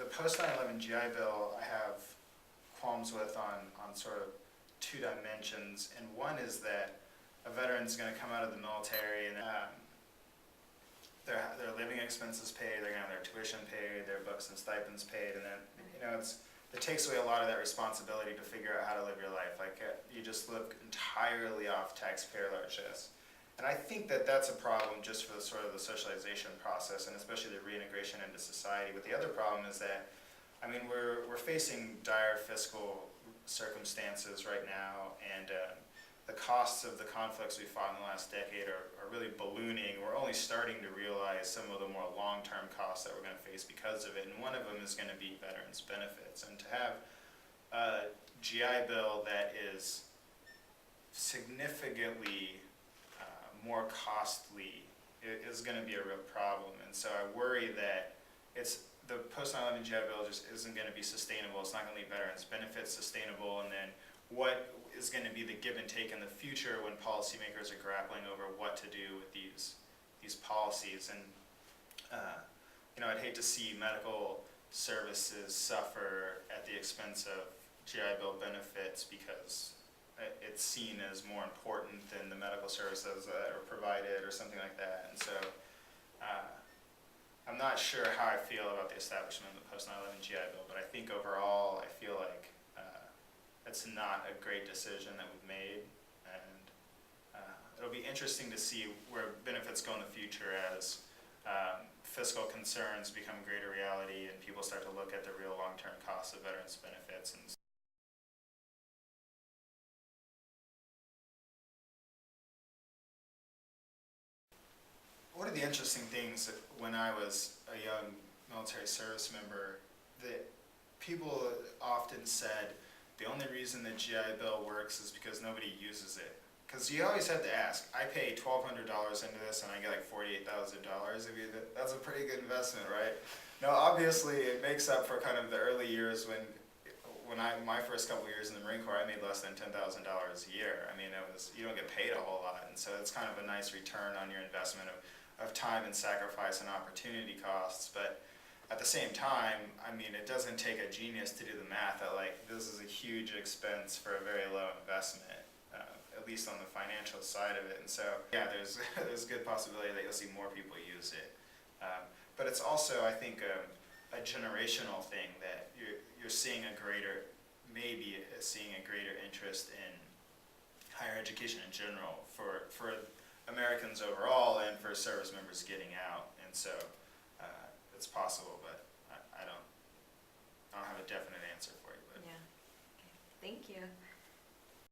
post 9/11 GI Bill I have qualms with on sort of two dimensions, and one is that a veteran's going to come out of the military and their living expenses paid, they're going to have their tuition paid, their books and stipends paid, and then it takes away a lot of that responsibility to figure out how to live your life. Like you just live entirely off taxpayer largesse. And I think that that's a problem just for the sort of the socialization process, and especially the reintegration into society. But the other problem is that, I mean, we're facing dire fiscal circumstances right now, and the costs of the conflicts we fought in the last decade are really ballooning. We're only starting to realize some of the more long-term costs that we're going to face because of it, and one of them is going to be veterans' benefits. And to have a GI Bill that is significantly more costly is going to be a real problem. And so I worry that the post 9/11 GI Bill just isn't going to be sustainable. It's not going to leave veterans' benefits sustainable, and then what is going to be the give and take in the future when policymakers are grappling over what to do with these policies. And I'd hate to see medical services suffer at the expense of GI Bill benefits because it's seen as more important than the medical services that are provided or something like that. And so I'm not sure how I feel about the establishment of the post 9/11 GI Bill, but I think overall I feel like it's not a great decision that we've made, and it'll be interesting to see where benefits go in the future as fiscal concerns become a greater reality and people start to look at the real long-term costs of veterans' benefits. And one of the interesting things when I was a young military service member that people often said the only reason the GI Bill works is because nobody uses it. Because you always have to ask, I pay $1,200 into this and I get like $48,000. I mean, that's a pretty good investment, right? Now, obviously, it makes up for kind of the early years when my first couple years in the Marine Corps, I made less than $10,000 a year. I mean, you don't get paid a whole lot, and so it's kind of a nice return on your investment of time and sacrifice and opportunity costs. But at the same time, I mean, it doesn't take a genius to do the math that like this is a huge expense for a very low investment, at least on the financial side of it. And so, yeah, there's a good possibility that you'll see more people use it. But it's also, I think, a generational thing that you're seeing maybe seeing a greater interest in higher education in general for Americans overall and for service members getting out. And so it's possible, but I don't have a definite answer for you. But. Yeah. Okay. Thank you.